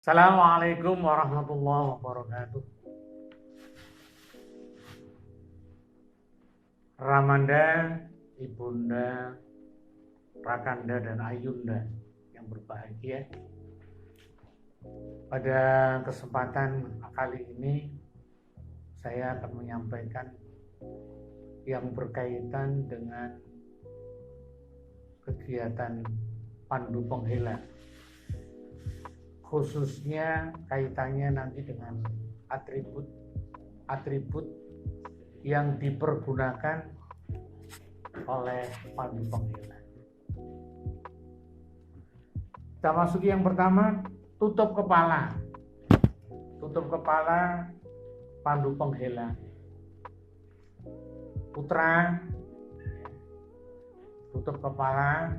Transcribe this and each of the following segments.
Assalamualaikum warahmatullahi wabarakatuh. Ramanda, Ibunda, Rakanda, dan Ayunda yang berbahagia. Pada kesempatan kali ini, saya akan menyampaikan yang berkaitan dengan kegiatan Pandu Penghela. Khususnya kaitannya nanti dengan atribut yang dipergunakan oleh Pandu Penghela. Kita masuki yang pertama, tutup kepala. Tutup kepala Pandu Penghela. Putra, tutup kepala,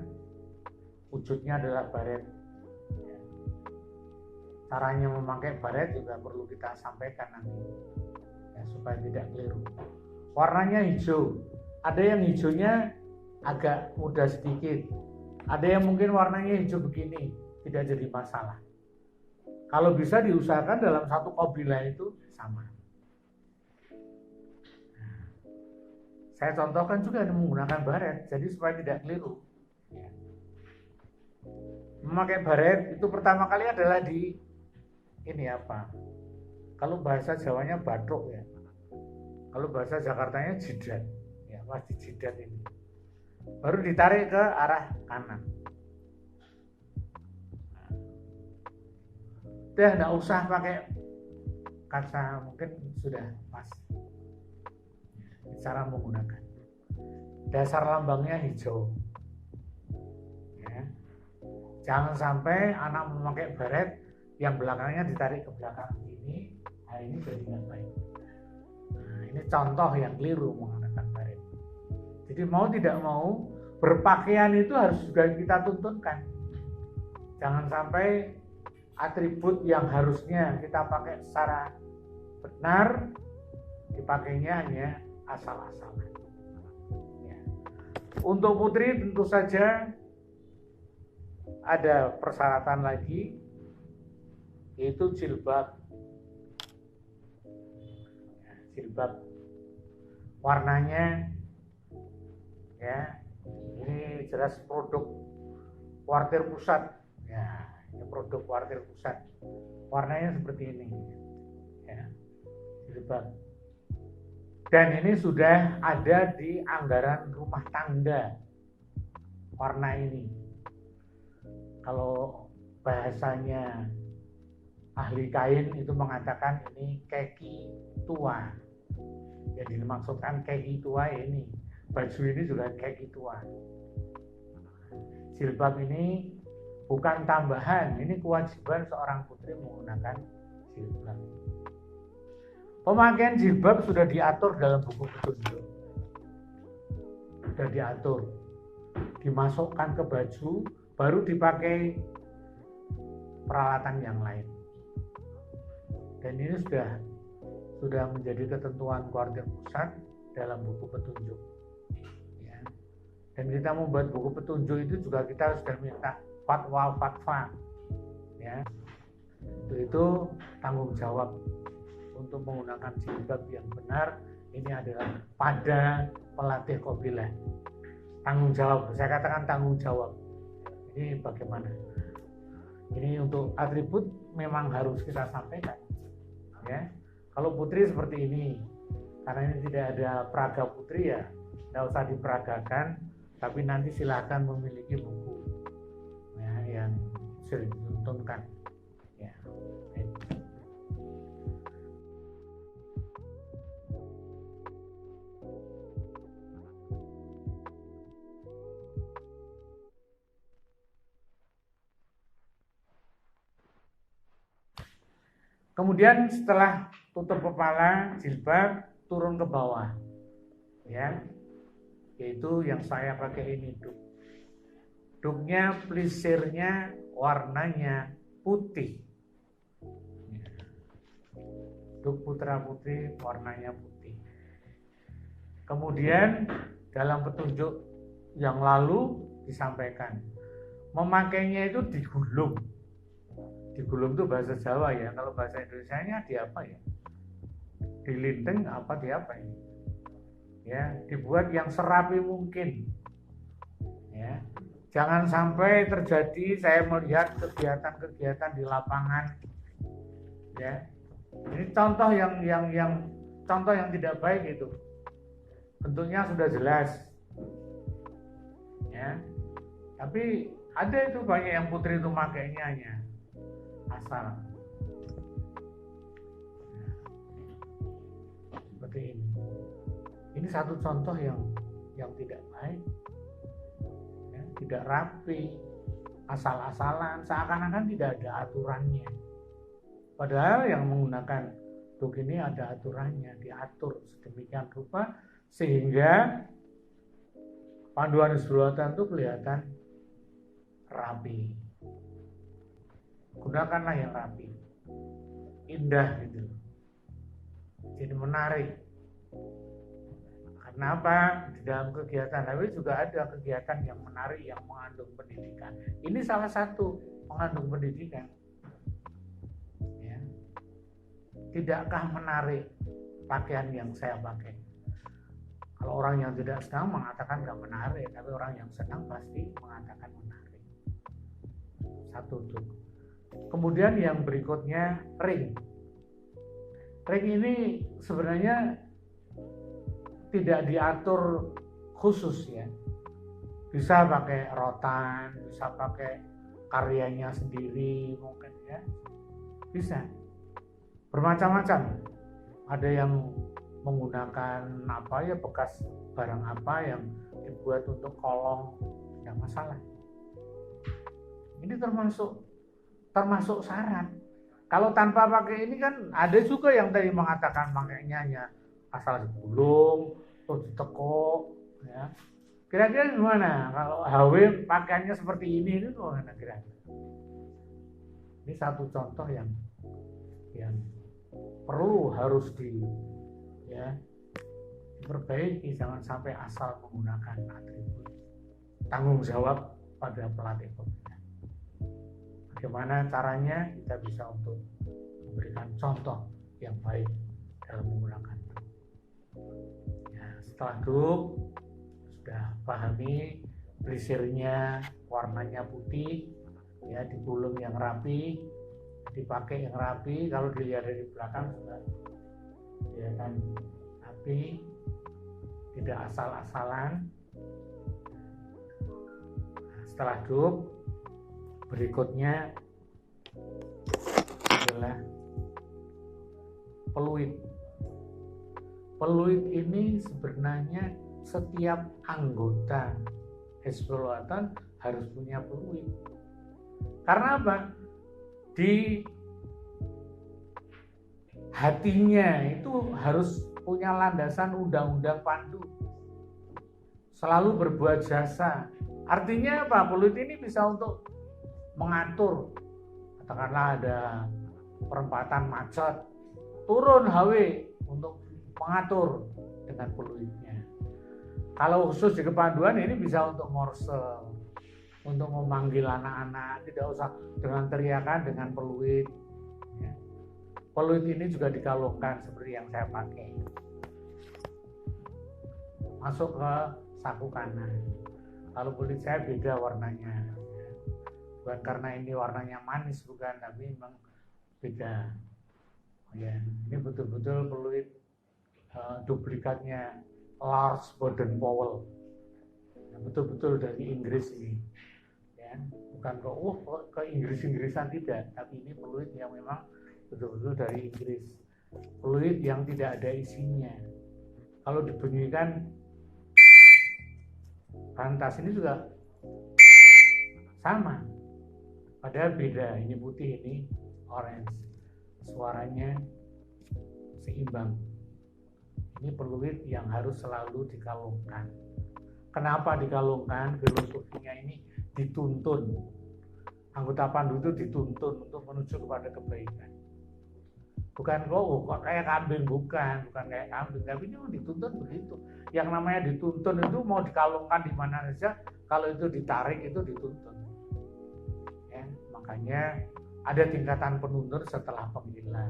wujudnya adalah baret. Caranya memakai baret juga perlu kita sampaikan nanti, ya, supaya tidak keliru. Warnanya hijau. Ada yang hijaunya agak muda sedikit. Ada yang mungkin warnanya hijau begini, tidak jadi masalah. Kalau bisa diusahakan dalam satu kabilah itu sama. Nah, saya contohkan juga menggunakan baret, jadi supaya tidak keliru. Ya. Memakai baret itu pertama kali adalah di ini apa? Kalau bahasa Jawanya batruk ya. Kalau bahasa Jakartanya jidat. Ya, pasti jidat ini. Baru ditarik ke arah kanan. Udah enggak usah pakai kaca, mungkin sudah pas. Cara menggunakan. Dasar lambangnya hijau. Ya. Jangan sampai anak memakai baret yang belakangnya ditarik ke belakang ini, nah ini jadi nggak baik. Nah, ini contoh yang keliru menggunakan baret. Jadi mau tidak mau berpakaian itu harus juga kita tuntunkan. Jangan sampai atribut yang harusnya kita pakai secara benar dipakainya hanya asal-asalan. Ya. Untuk putri tentu saja ada persyaratan lagi, yaitu jilbab. Jilbab warnanya ya ini jelas produk Kuartir Pusat ya, ini produk Kuartir Pusat, warnanya seperti ini ya, jilbab. Dan ini sudah ada di anggaran rumah tangga warna ini. Kalau bahasanya ahli kain itu mengatakan ini keki tua. Jadi dimaksudkan keki tua ini. Baju ini juga keki tua. Jilbab ini bukan tambahan, ini kewajiban seorang putri menggunakan jilbab. Pemakaian jilbab sudah diatur dalam buku petunjuk. Sudah diatur. Dimasukkan ke baju, baru dipakai peralatan yang lain. Dan ini sudah menjadi ketentuan Kuartir Pusat dalam buku petunjuk. Ya. Dan kita membuat buku petunjuk itu juga kita sudah minta fatwa. Ya. Itu tanggung jawab untuk menggunakan jilbab yang benar. Ini adalah pada pelatih qabilah. Tanggung jawab, saya katakan tanggung jawab. Ini bagaimana? Ini untuk atribut memang harus kita sampaikan. Ya, kalau putri seperti ini, karena ini tidak ada peraga putri ya, tidak usah diperagakan, tapi nanti silakan memiliki buku ya, yang sering ditontonkan. Ya. Kemudian setelah tutup kepala, jilbab, turun ke bawah. Ya. Yaitu yang saya pakai ini duk. Duknya, plisirnya, warnanya putih. Duk putra putri warnanya putih. Kemudian dalam petunjuk yang lalu disampaikan, memakainya itu digulung. digulung itu bahasa Jawa ya. Kalau bahasa Indonesianya di apa ya? Dilinting apa di apa ini? Ya, dibuat yang serapi mungkin. Ya. Jangan sampai terjadi saya melihat kegiatan-kegiatan di lapangan. Ya. Ini contoh yang contoh yang tidak baik itu. Bentuknya sudah jelas. Ya. Tapi ada itu banyak yang putri itu makainya hanya asal. Seperti ini. Ini satu contoh yang tidak baik, ya, tidak rapi, asal-asalan, seakan-akan tidak ada aturannya. Padahal yang menggunakan duk ini ada aturannya, diatur sedemikian rupa sehingga panduan Hizbul-Watan itu kelihatan rapi. Gunakanlah yang rapi, indah gitu, jadi menarik. Kenapa? Di dalam kegiatan HW juga ada kegiatan yang menarik yang mengandung pendidikan. Ini salah satu mengandung pendidikan. Ya. Tidakkah menarik pakaian yang saya pakai? Kalau orang yang tidak senang mengatakan nggak menarik, tapi orang yang senang pasti mengatakan menarik. Satu tuh. Kemudian yang berikutnya ring. Ring ini sebenarnya tidak diatur khusus ya. Bisa pakai rotan, bisa pakai karyanya sendiri mungkin ya. Bisa. Bermacam-macam. Ada yang menggunakan apa ya, bekas barang apa yang dibuat untuk kolong, tidak masalah. Ini termasuk syarat. Kalau tanpa pakai ini kan ada juga yang tadi mengatakan makainya hanya asal digulung, terus ditekuk, ya. Kira-kira gimana kalau HW pakaiannya seperti ini itu gimana kira-kira? Ini satu contoh yang perlu harus diperbaiki, jangan sampai asal menggunakan atribut. Tanggung jawab pada pelatih pembina. Bagaimana caranya kita bisa untuk memberikan contoh yang baik dalam menggunakan duk. Ya, setelah duk sudah pahami pelisirnya warnanya putih, ya, digulung yang rapi, dipakai yang rapi. Kalau dilihat dari belakang sudah kelihatan rapi, tidak asal-asalan. Setelah duk, berikutnya adalah peluit. Peluit ini sebenarnya setiap anggota Hizbul-Watan harus punya peluit. Karena apa? Di hatinya itu harus punya landasan undang-undang pandu. Selalu berbuat jasa. Artinya apa? Peluit ini bisa untuk mengatur. Katakanlah ada perempatan macet, turun HW untuk mengatur dengan peluitnya. Kalau khusus di kepanduan ini bisa untuk morsel, untuk memanggil anak-anak, tidak usah dengan teriakan, dengan peluit. Ya. Peluit ini juga dikalungkan seperti yang saya pakai. Masuk ke saku kanan. Kalau peluit saya beda warnanya. Bukan karena ini warnanya manis, bukan, tapi memang beda. Ya, ini betul-betul peluit duplikatnya Lars Baden-Powell. Betul-betul dari Inggris ini. Ya, bukan ke Inggris-Inggrisan, tidak, tapi ini peluit yang memang betul-betul dari Inggris. Peluit yang tidak ada isinya. Kalau dibunyikan rantas ini juga sama. Padahal beda, ini putih, ini orange. Suaranya seimbang. Ini peluit yang harus selalu dikalungkan. Kenapa dikalungkan? Filosofinya ini dituntun. Anggota pandu itu dituntun untuk menuju kepada kebaikan. Bukan kok kayak kambing, bukan kayak kambing, tapi ini dituntun begitu. Yang namanya dituntun itu mau dikalungkan di mana saja, kalau itu ditarik itu dituntun. Ya, makanya ada tingkatan penundur setelah penggila.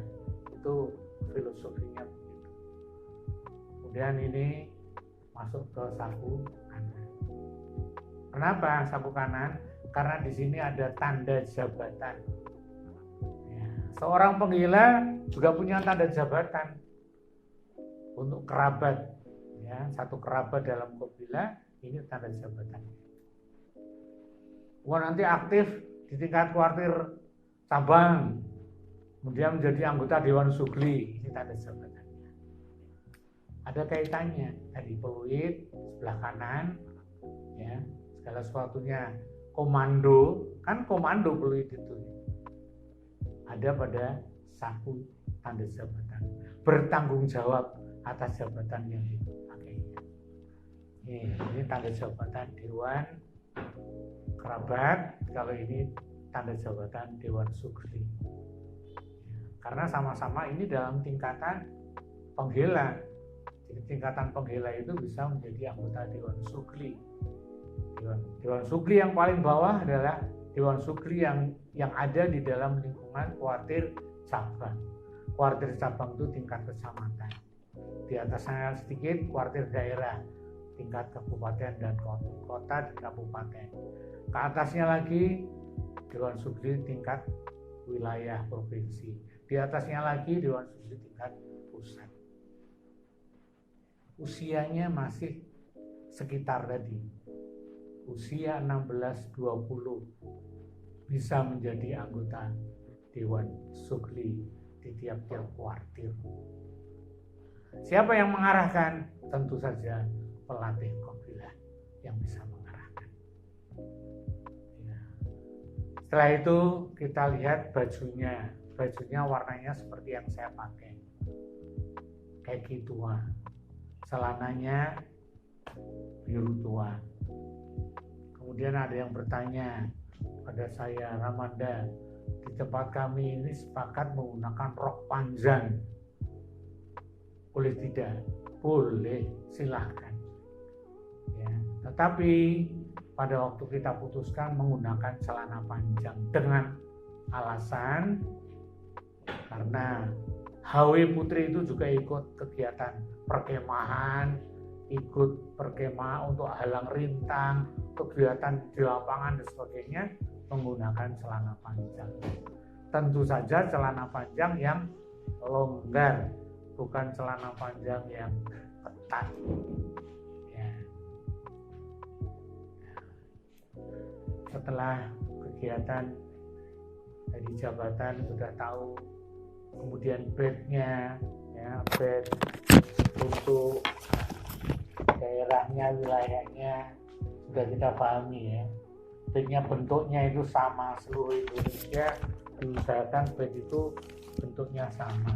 Itu filosofinya begitu. Kemudian ini masuk ke saku kanan. Kenapa saku kanan? Karena di sini ada tanda jabatan. Ya, seorang penggila juga punya tanda jabatan untuk kerabat. Ya, satu kerabat dalam kabilah ini tanda jabatan. Nanti aktif di tingkat kuartir cabang, kemudian menjadi anggota Dewan Sugli, ini tanda jabatannya. Ada kaitannya tadi peluit sebelah kanan, ya segala sesuatunya komando, kan komando peluit itu ada pada saku tanda jabatan, bertanggung jawab atas jabatan yang dipakainya. Ini tanda jabatan Dewan Kerabat, kalau ini tanda jabatan Dewan Sugli. Karena sama-sama ini dalam tingkatan penggila. Jadi tingkatan penggila itu bisa menjadi anggota Dewan Sugli. Dewan Sugli yang paling bawah adalah Dewan Sugli yang ada di dalam lingkungan kuartir cabang. Kuartir cabang itu tingkat kecamatan. Di atasnya sedikit kuartir daerah, tingkat kabupaten dan kota di kabupaten. Ke atasnya lagi Dewan Sugli tingkat wilayah provinsi. Di atasnya lagi Dewan Sugli tingkat pusat. Usianya masih sekitar tadi. Usia 16-20 bisa menjadi anggota Dewan Sugli di tiap-tiap kuartir. Siapa yang mengarahkan? Tentu saja pelatih kabilah yang bisa mengarahkan. Ya. Setelah itu kita lihat bajunya. Bajunya warnanya seperti yang saya pakai. Kaki tua. Celananya biru tua. Kemudian ada yang bertanya pada saya, Ramanda, di tempat kami ini sepakat menggunakan rok panjang. Boleh tidak? Boleh, silahkan. Ya, tetapi pada waktu kita putuskan menggunakan celana panjang dengan alasan karena HW Putri itu juga ikut kegiatan perkemahan, ikut perkemahan untuk halang rintang, kegiatan di lapangan dan sebagainya menggunakan celana panjang. Tentu saja celana panjang yang longgar, bukan celana panjang yang ketat. Ya. Setelah kegiatan dari jabatan sudah tahu, kemudian badge-nya, ya, badge untuk daerahnya, wilayahnya sudah kita pahami ya. Badge-nya bentuknya itu sama seluruh Indonesia, diusahakan badge itu bentuknya sama.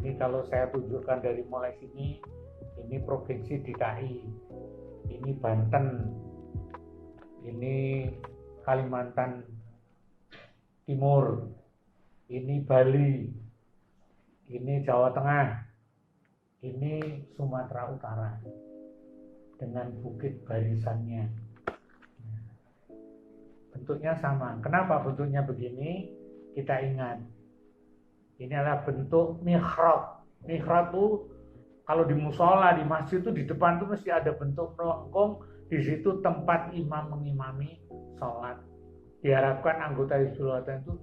Ini kalau saya tunjukkan dari mulai sini, ini provinsi DKI, ini Banten, ini Kalimantan Timur, ini Bali, ini Jawa Tengah, ini Sumatera Utara dengan bukit barisannya. Bentuknya sama. Kenapa bentuknya begini? Kita ingat, ini adalah bentuk mihrab. Mihrab itu kalau di musola, di masjid itu di depan itu mesti ada bentuk melengkung. Di situ tempat imam mengimami sholat. Diharapkan anggota Hizbul Wathan itu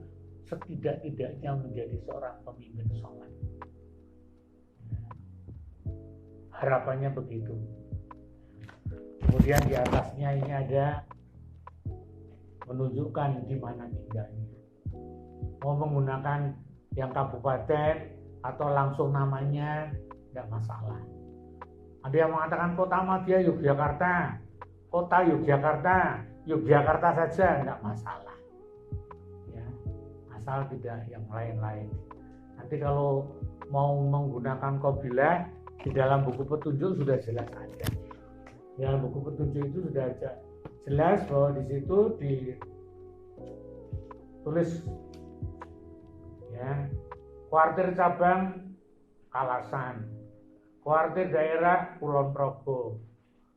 setidak-tidaknya menjadi seorang pemimpin sholat. Harapannya begitu. Kemudian di atasnya ini ada menunjukkan di mana tinggalnya. Mau menggunakan yang kabupaten atau langsung namanya tidak masalah. Ada yang mengatakan kota madya Yogyakarta, kota Yogyakarta, Yogyakarta saja tidak masalah. Ya, asal tidak yang lain-lain. Nanti kalau mau menggunakan qabilah di dalam buku petunjuk sudah jelas ada. Di dalam buku petunjuk itu sudah ada jelas bahwa di situ ditulis ya, kuartir cabang Kalasan, kuartir daerah Kulon Progo,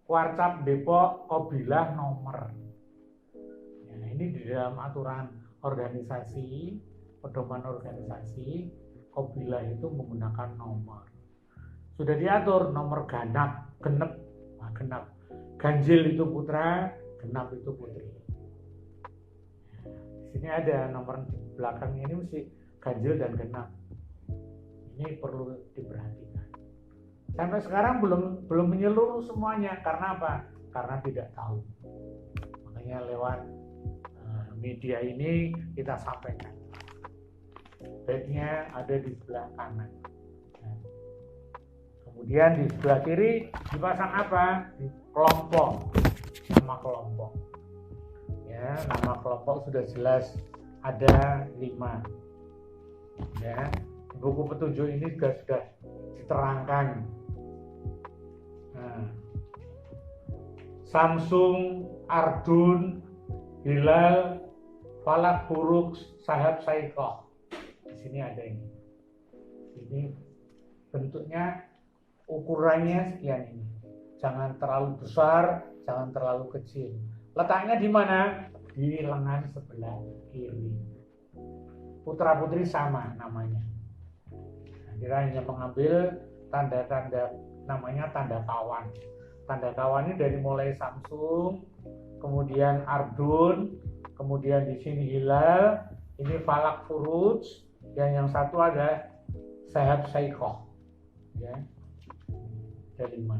kuarcap Depok qabilah nomor. Nah, ini di dalam aturan organisasi, pedoman organisasi, Qabilah itu menggunakan nomor. Sudah diatur nomor genap, genap. Ganjil itu putra, genap itu putri. Di sini ada nomor di belakang ini mesti ganjil dan genap. Ini perlu diperhatikan. Sampai sekarang belum menyeluruh semuanya. Karena apa? Karena tidak tahu. Makanya lewat media ini kita sampaikan. Baiknya ada di sebelah kanan. Nah, kemudian di sebelah kiri dipasang apa? Di kelompok. Nama kelompok. Ya, nama kelompok sudah jelas ada 5. Ya, buku petunjuk ini juga sudah diterangkan. Nah, Samsung, Ardun, Hilal, Falak, Buruk, Sahab, Saikoh. Di sini ada ini. Ini bentuknya, ukurannya sekian ini. Jangan terlalu besar, jangan terlalu kecil. Letaknya di mana? Di lengan sebelah kiri. Putra putri sama namanya. Nah, dia hanya mengambil tanda-tanda, namanya tanda kawan. Tanda kawan ini dari mulai Samsung, kemudian Ardun, kemudian di sini Hilal, ini Falak, Furuj, dan yang satu ada Sahab, Saikoh. Ya, ada 5.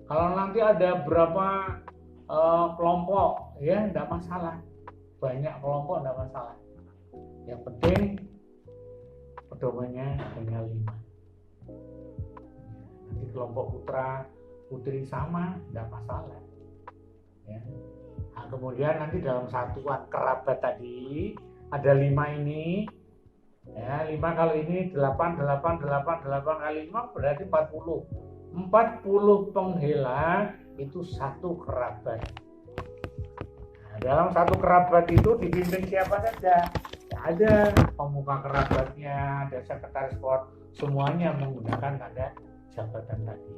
Kalau nanti ada berapa kelompok, ya tidak masalah. Banyak kelompok tidak masalah. Yang penting pedomannya hanya 5. Nanti kelompok putra putri sama tidak masalah. Ya. Nah, kemudian nanti dalam satuan kerabat tadi ada 5 ini. Ya, 5 kalau ini 8 kali 5 berarti 40. 40 penghela itu satu kerabat. Nah, dalam satu kerabat itu dipimpin siapa saja? Ya, ada pemuka kerabatnya, ada sekretaris sport, semuanya menggunakan tanda jabatan tadi.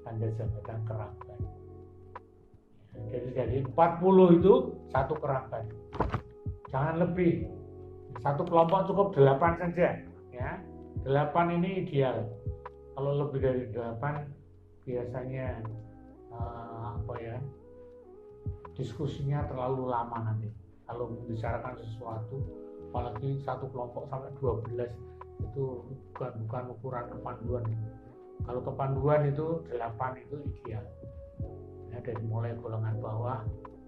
Tanda jabatan kerabat. Jadi 40 itu satu kerabat. Jangan lebih. Satu kelompok cukup 8 saja, ya. 8 ini ideal. Kalau lebih dari 8 biasanya diskusinya terlalu lama nanti. Kalau membicarakan sesuatu, apalagi satu kelompok sampai 12 itu bukan ukuran kepanduan. Kalau kepanduan itu 8 itu ideal. Ya, dari mulai golongan bawah,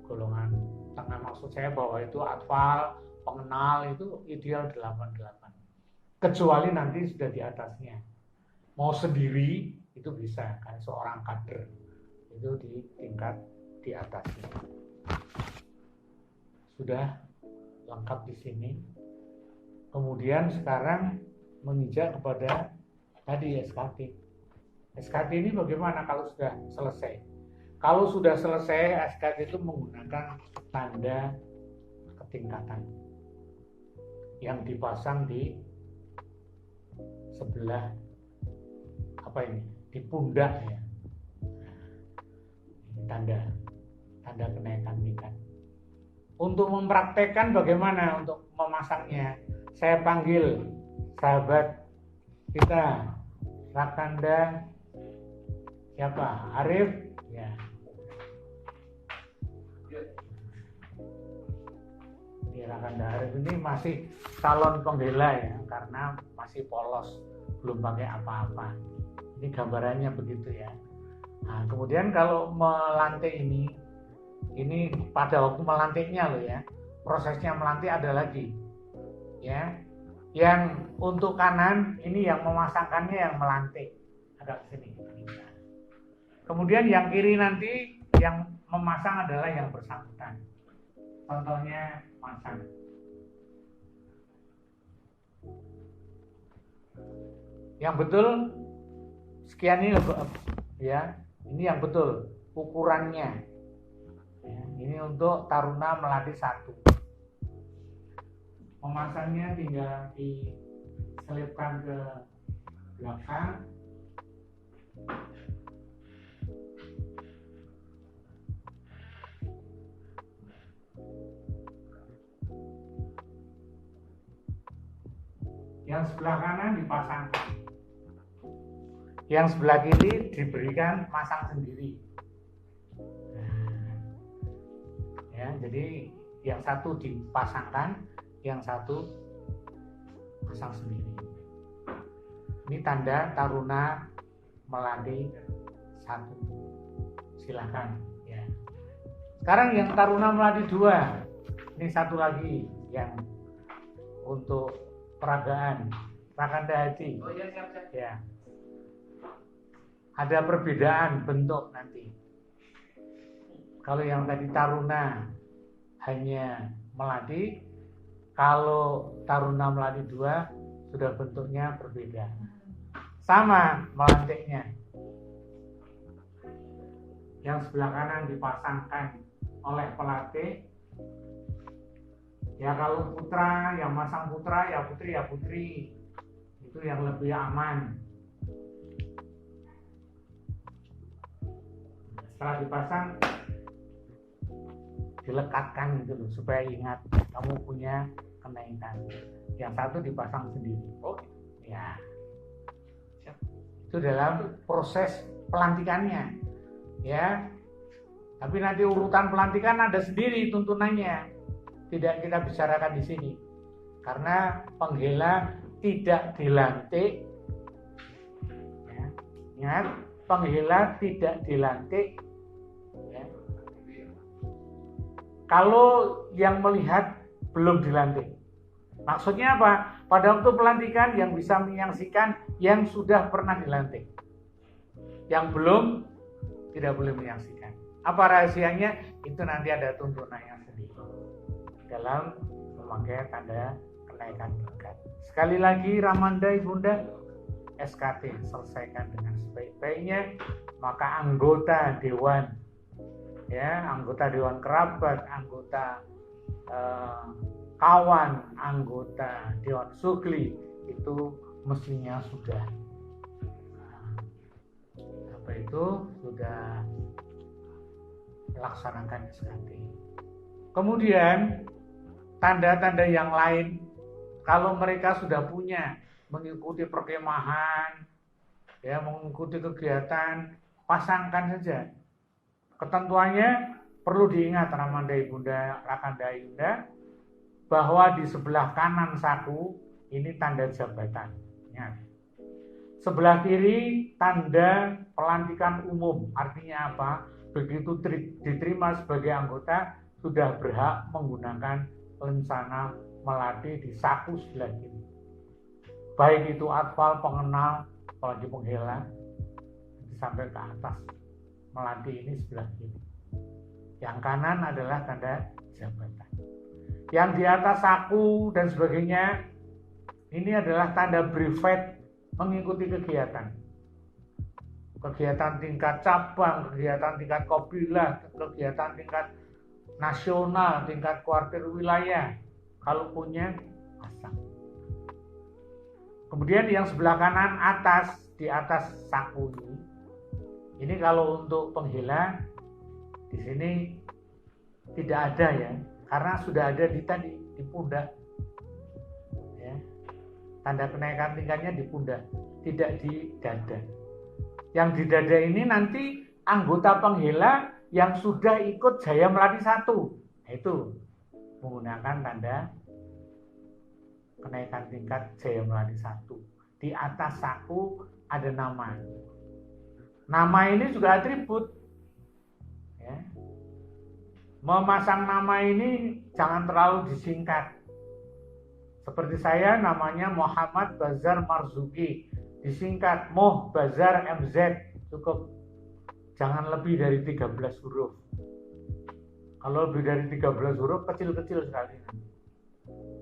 golongan tengah, maksud saya bawah itu atfal, pengenal itu ideal 8. Kecuali nanti sudah di atasnya. Mau sendiri itu bisa, kan seorang kader itu di tingkat di atasnya. Sudah lengkap di sini. Kemudian sekarang menginjak kepada tadi SKT. SKT ini bagaimana kalau sudah selesai? Kalau sudah selesai, SKT itu menggunakan tanda ketingkatan yang dipasang di sebelah di pundak, ya. Ini tanda kenaikan tingkat. Untuk mempraktekkan bagaimana untuk memasangnya, saya panggil sahabat kita, Rakanda siapa? Arif, ya. Rakanda Arif ini masih calon pembela, ya, karena masih polos, belum pakai apa-apa. Ini gambarannya begitu, ya. Nah, kemudian kalau melantik ini pada waktu melantiknya loh, ya. Prosesnya melantik ada lagi, ya. Yang untuk kanan ini yang memasangkannya yang melantik, agak sini. Kemudian yang kiri nanti yang memasang adalah yang bersangkutan. Contohnya masang. Yang betul sekian ini, ya. Ini yang betul ukurannya. Ya, ini untuk taruna melatih 1. Memasangnya tinggal diselipkan ke belakang. Yang sebelah kanan dipasangkan, yang sebelah kiri diberikan masang sendiri. Nah, ya, jadi yang satu dipasangkan, yang satu pasang sendiri. Ini tanda Taruna Melati 1. Silakan ya. Sekarang yang Taruna Melati 2. Ini satu lagi yang untuk peragaan Rakanda Haji. Oh iya, siap. Ya. Ada perbedaan bentuk nanti. Kalau yang tadi Taruna hanya Melati, kalau Taruna Melati 2 sudah bentuknya berbeda. Sama melantiknya. Yang sebelah kanan dipasangkan oleh pelatih. Ya kalau putra, yang masang putra, ya putri. Itu yang lebih aman. Setelah dipasang, dilekatkan gitu loh, supaya ingat kamu punya kenaikan. Yang satu dipasang sendiri. Oh ya, itu dalam proses pelantikannya ya. Tapi nanti urutan pelantikan ada sendiri tuntunannya, tidak kita bicarakan di sini karena penghela tidak dilantik ya. Ingat, penghela tidak dilantik ya. Kalau yang melihat belum dilantik. Maksudnya apa? Pada waktu pelantikan yang bisa menyaksikan yang sudah pernah dilantik. Yang belum tidak boleh menyaksikan. Apa rahasianya? Itu nanti ada tuntunannya sendiri dalam memakai tanda kenaikan tingkat. Sekali lagi Ramanda Ibunda, SKT selesaikan dengan sebaik-baiknya, maka anggota dewan ya, anggota dewan kerabat, anggota kawan, anggota dewan sugli itu mestinya sudah sudah melaksanakan SKT. Kemudian tanda-tanda yang lain, kalau mereka sudah punya mengikuti perkemahan ya, mengikuti kegiatan, pasangkan saja. Ketentuannya perlu diingat Ramanda Ibunda, Rakanda Ibunda, bahwa di sebelah kanan saku ini tanda jabatan. Ya. Sebelah kiri tanda pelantikan umum. Artinya apa? Begitu diterima sebagai anggota, sudah berhak menggunakan lencana melati di saku sebelah kiri. Baik itu atfal, pengenal, apalagi penghela, sampai ke atas. Melati ini sebelah kiri. Yang kanan adalah tanda jabatan. Yang di atas saku dan sebagainya, ini adalah tanda brevet mengikuti kegiatan. Kegiatan tingkat cabang, kegiatan tingkat kabilah, kegiatan tingkat nasional, tingkat kuartir wilayah. Kalau punya, pasang. Kemudian yang sebelah kanan atas, di atas saku ini kalau untuk penghela di sini tidak ada ya, karena sudah ada di pundak. Ya. Tanda kenaikan tingkatnya di pundak, tidak di dada. Yang di dada ini nanti anggota penghela yang sudah ikut Jaya Melati 1, itu menggunakan tanda kenaikan tingkat Jaya Melati 1. Di atas saku ada nama. Nama ini juga atribut. Ya. Memasang nama ini jangan terlalu disingkat. Seperti saya namanya Muhammad Bazar Marzuki, disingkat Moh Bazar MZ, cukup. Jangan lebih dari 13 huruf. Kalau lebih dari 13 huruf kecil-kecil sekali.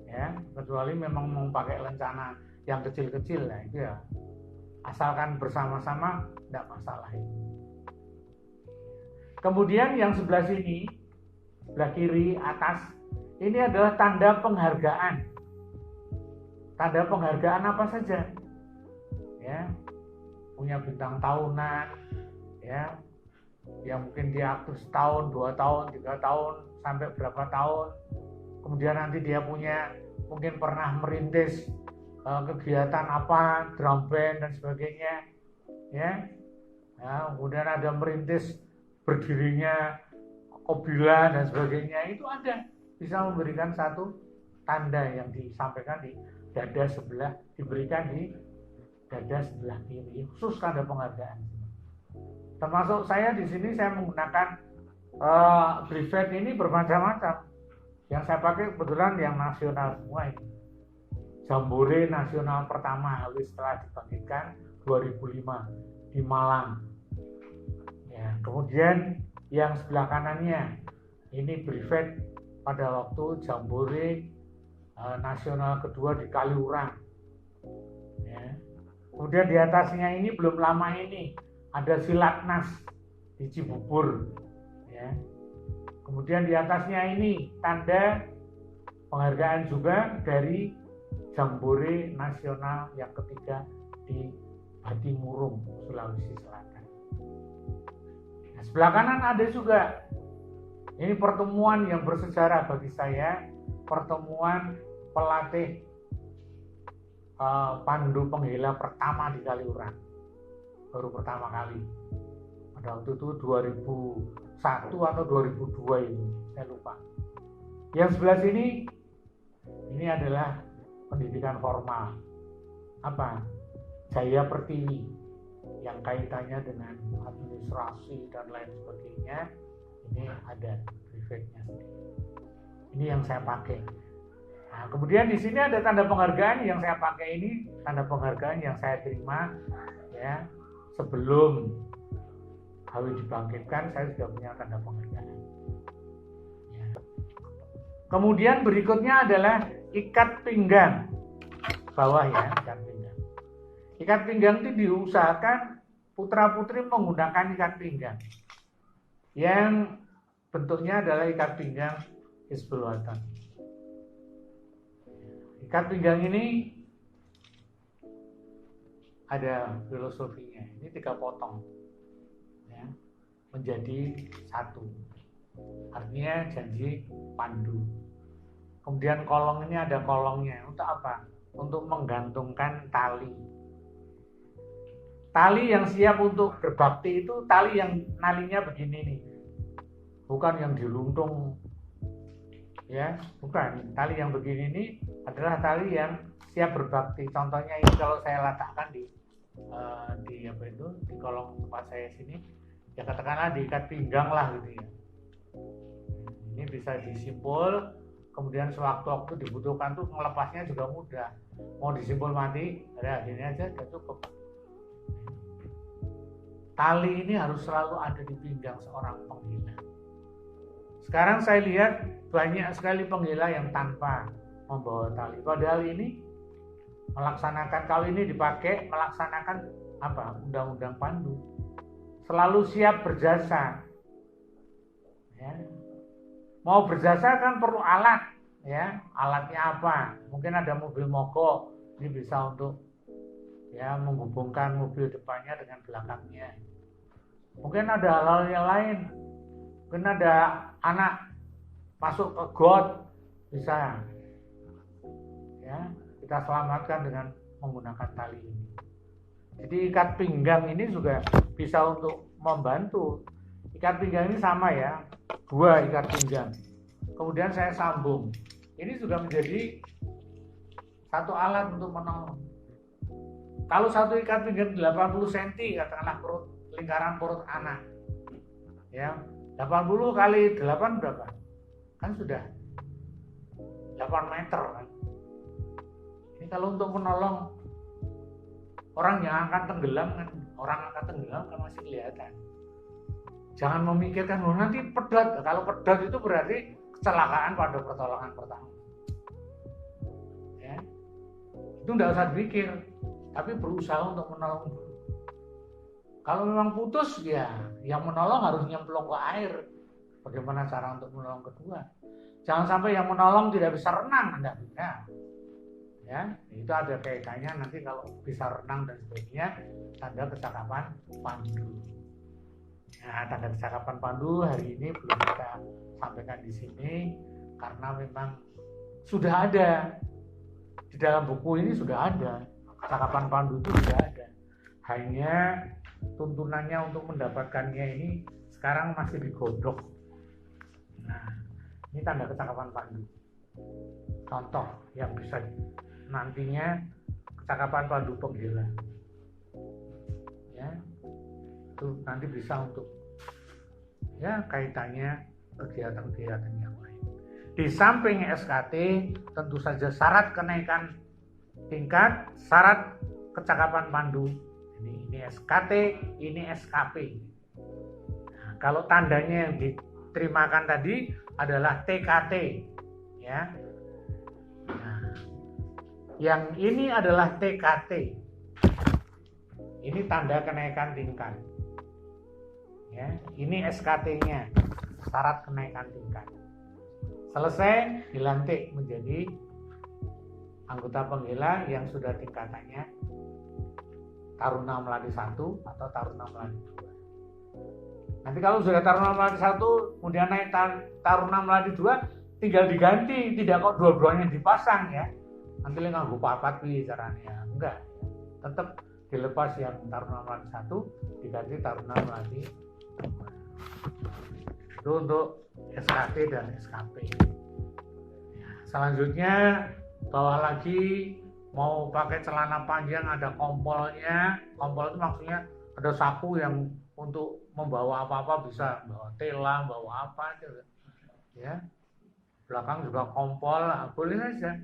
Ya, kecuali memang mau pakai lencana yang kecil-kecil lah itu ya. Asalkan bersama-sama tidak masalah itu. Kemudian yang sebelah sini, sebelah kiri atas, ini adalah tanda penghargaan. Tanda penghargaan apa saja? Ya, punya bintang tahunan, ya, yang mungkin dia aktif setahun, 2 tahun, 3 tahun, sampai berapa tahun. Kemudian nanti dia punya, mungkin pernah merintis kegiatan apa, drum band dan sebagainya, ya. Kemudian ada merintis berdirinya Kobila dan sebagainya, itu ada bisa memberikan satu tanda yang disampaikan di dada sebelah, diberikan di dada sebelah kiri, khusus tanda penghargaan. Termasuk saya di sini saya menggunakan brevet ini bermacam-macam. Yang saya pakai kebetulan yang nasional semua ini. Jambore nasional pertama HW setelah dibangkitkan 2005 di Malang. Ya, kemudian yang sebelah kanannya ini brevet pada waktu Jambore nasional kedua di Kaliurang. Ya. Kemudian di atasnya ini belum lama ini ada Silatnas di Cibubur. Ya. Kemudian di atasnya ini tanda penghargaan juga dari Jambore nasional yang ketiga di Batimurung, Sulawesi Selatan. Nah, sebelah kanan ada juga, ini pertemuan yang bersejarah bagi saya, pertemuan pelatih Pandu Penghela pertama di Kaliurang, baru pertama kali. Pada waktu itu 2001 atau 2002 itu, saya lupa. Yang sebelah sini, ini adalah pendidikan formal. Apa? Jaya Pertiwi, yang kaitannya dengan administrasi dan lain sebagainya. Ini ada brevetnya. Ini yang saya pakai. Nah, kemudian di sini ada tanda penghargaan yang saya pakai ini, tanda penghargaan yang saya terima ya sebelum HW dibangkitkan, saya sudah punya tanda penghargaan. Ya. Kemudian berikutnya adalah ikat pinggang bawah ya, ikat pinggang. Ikat pinggang itu diusahakan putra-putri menggunakan ikat pinggang yang bentuknya adalah ikat pinggang Hizbul Wathan. Ikat pinggang ini ada filosofinya. Ini 3 potong ya, menjadi satu. Artinya janji pandu. Kemudian kolong ini ada kolongnya. Untuk apa? Untuk menggantungkan tali. Tali yang siap untuk berbakti itu tali yang nalinya begini nih. Bukan yang diluntung. Ya, bukan. Tali yang begini ini adalah tali yang siap berbakti. Contohnya ini kalau saya letakkan di apa itu, di kolong tempat saya sini, ya katakanlah diikat pinggang lah gitu ya. Ini bisa disimpul, kemudian sewaktu-waktu dibutuhkan tuh melepasnya juga mudah. Mau disimpul mati, ada gini aja udah cukup. Tali ini harus selalu ada di pinggang seorang penghela. Sekarang saya lihat banyak sekali penghela yang tanpa membawa tali. Padahal ini melaksanakan, kalau ini dipakai melaksanakan apa? Undang-undang Pandu. Selalu siap berjasa. Ya. Mau berjasa kan perlu alat, ya. Alatnya apa? Mungkin ada mobil mogok, ini bisa untuk ya menghubungkan mobil depannya dengan belakangnya. Mungkin ada hal-hal yang lain. Mungkin ada anak masuk ke got, bisa ya kita selamatkan dengan menggunakan tali ini. Jadi ikat pinggang ini juga bisa untuk membantu. Ikat pinggang ini sama ya, 2 ikat pinggang. Kemudian saya sambung. Ini juga menjadi satu alat untuk menolong. Kalau satu ikat pinggang 80 cm, katakanlah lingkaran perut anak. Ya, 80 kali 8 berapa? Kan sudah 8 meter kan. Ini kalau untuk menolong orang yang akan tenggelam kan, masih kelihatan. Jangan memikirkan nanti pedot. Kalau pedot itu berarti kecelakaan pada pertolongan pertama. Ya. Itu enggak usah dipikir, tapi berusaha untuk menolong dulu. Kalau memang putus ya, yang menolong harus nyemplung ke air. Bagaimana cara untuk menolong kedua? Jangan sampai yang menolong tidak bisa renang, enggak bisa. Ya, itu ada kaitannya nanti kalau bisa renang dan sebagainya, tanda kecakapan Pandu. Nah, tanda kecakapan Pandu hari ini belum kita sampaikan di sini karena memang sudah ada Di dalam buku ini sudah ada, Kecakapan Pandu itu sudah ada. Hanya tuntunannya untuk mendapatkannya ini sekarang masih digodok. Nah, ini tanda Kecakapan Pandu. Contoh yang bisa nantinya Kecakapan Pandu Penggela. Ya, itu nanti bisa untuk ya kaitannya kegiatan-kegiatan yang lain. Di samping SKT, tentu saja syarat kenaikan tingkat, syarat Kecakapan Pandu. Ini SKT, ini SKP. Nah, kalau tandanya yang diterimakan tadi adalah TKT, ya. Nah, yang ini adalah TKT. Ini tanda kenaikan tingkat. Ya, ini SKT-nya, syarat kenaikan tingkat. Selesai, dilantik menjadi anggota penggela yang sudah tingkatannya Taruna Melati 1 atau Taruna Melati 2. Nanti kalau sudah Taruna Melati 1, kemudian naik Taruna Melati 2, tinggal diganti, tidak kok dua-duanya dipasang ya. Nanti nganggo papat piye caranya. Enggak. Tetap dilepas yang Taruna Melati 1, diganti Taruna Melati 2. Itu untuk SKT dan SKP. Ya, selanjutnya bawah lagi mau pakai celana panjang ada kompolnya. Kompol itu maksudnya ada saku yang untuk membawa apa-apa, bisa bawa tela, bawa apa gitu. Ya. Belakang juga kompol, boleh saja.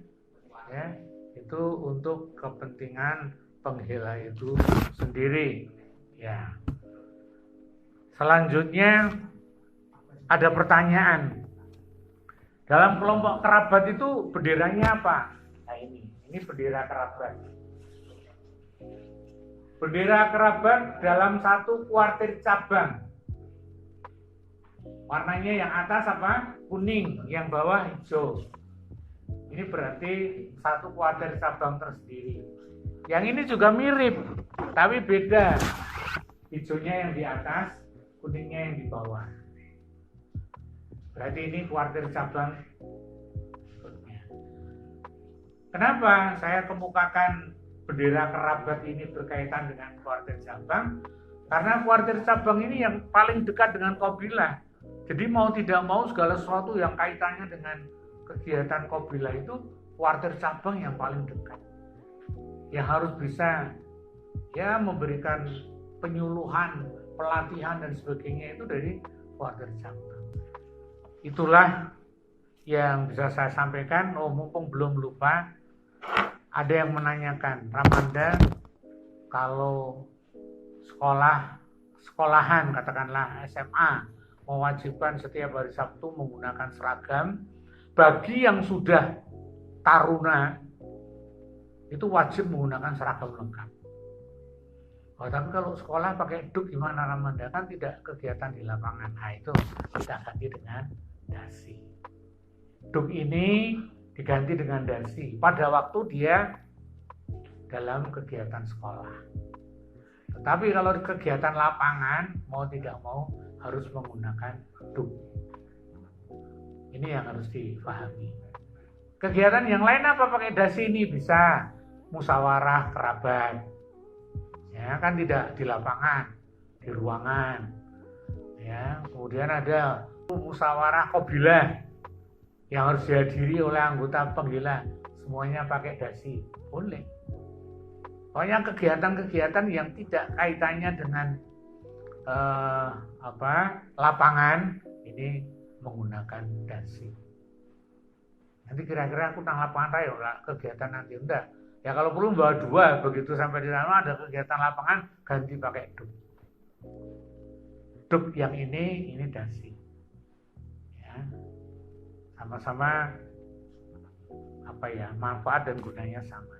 Ya, itu untuk kepentingan penggela itu sendiri. Ya. Selanjutnya ada pertanyaan. Dalam kelompok kerabat itu benderanya apa? Nah ini bendera kerabat. Bendera kerabat dalam satu kuartir cabang. Warnanya yang atas apa? Kuning, yang bawah hijau. Ini berarti satu kuartir cabang tersendiri. Yang ini juga mirip, tapi beda. Hijaunya yang di atas, kuningnya yang di bawah. Berarti ini kuartir cabang. Kenapa saya kemukakan bendera kerabat ini berkaitan dengan kuartir cabang? Karena kuartir cabang ini yang paling dekat dengan Qabilah. Jadi mau tidak mau segala sesuatu yang kaitannya dengan kegiatan Qabilah itu kuartir cabang yang paling dekat. Yang harus bisa ya memberikan penyuluhan, pelatihan dan sebagainya itu dari kuartir cabang. Itulah yang bisa saya sampaikan. Mumpung belum lupa, ada yang menanyakan, Ramanda, kalau sekolahan katakanlah SMA mewajibkan setiap hari Sabtu menggunakan seragam, bagi yang sudah taruna itu wajib menggunakan seragam lengkap. Oh, tapi kalau sekolah pakai duk gimana Ramanda? Kan tidak kegiatan di lapangan. Nah, itu kita ganti dengan dasi. Duk ini diganti dengan dasi pada waktu dia dalam kegiatan sekolah. Tetapi kalau di kegiatan lapangan, mau tidak mau harus menggunakan duk. Ini yang harus dipahami. Kegiatan yang lain apa pakai dasi ini? Bisa musyawarah kerabat. Ya, kan tidak di lapangan, di ruangan. Ya, kemudian ada musyawarah Qabilah yang harus dihadiri oleh anggota penggela, semuanya pakai dasi, boleh. Pokoknya kegiatan-kegiatan yang tidak kaitannya dengan lapangan ini menggunakan dasi. Nanti kira-kira aku nang lapangan rayo lah kegiatan nanti enggak. Ya kalau perlu bawa dua, begitu sampai di sana ada kegiatan lapangan ganti pakai duk. Duk yang ini dasi. Ya. Sama-sama manfaat dan gunanya sama.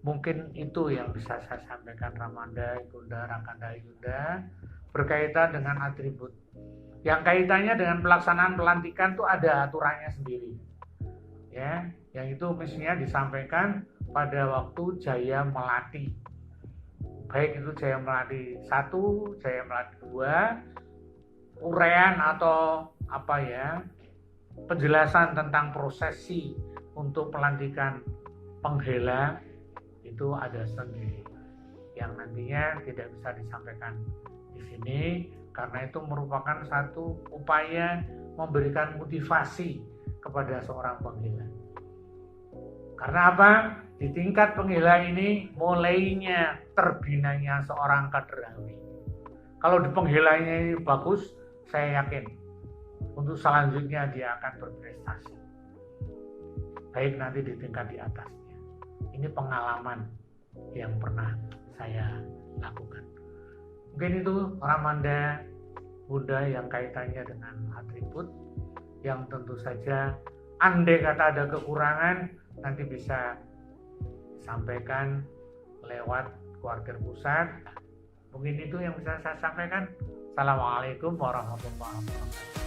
Mungkin itu yang bisa saya sampaikan Ramanda, Yunda, Rakanda, Yunda berkaitan dengan atribut. Yang kaitannya dengan pelaksanaan pelantikan itu ada aturannya sendiri. Ya, yang itu mestinya disampaikan pada waktu Jaya Melati. Baik itu Jaya Melati 1, Jaya Melati 2, uraian atau penjelasan tentang prosesi untuk pelantikan penghela itu ada sendiri yang nantinya tidak bisa disampaikan di sini karena itu merupakan satu upaya memberikan motivasi kepada seorang penghela. Karena apa? Di tingkat penghela ini mulainya terbinanya seorang kaderhawi. Kalau di penghelanya ini bagus, saya yakin untuk selanjutnya dia akan berprestasi. Baik nanti di tingkat di atasnya. Ini pengalaman yang pernah saya lakukan. Mungkin itu Ramanda Bunda yang kaitannya dengan atribut yang tentu saja andai kata ada kekurangan nanti bisa disampaikan lewat Keluarga Pusat. Mungkin itu yang bisa saya sampaikan. Assalamualaikum warahmatullahi wabarakatuh.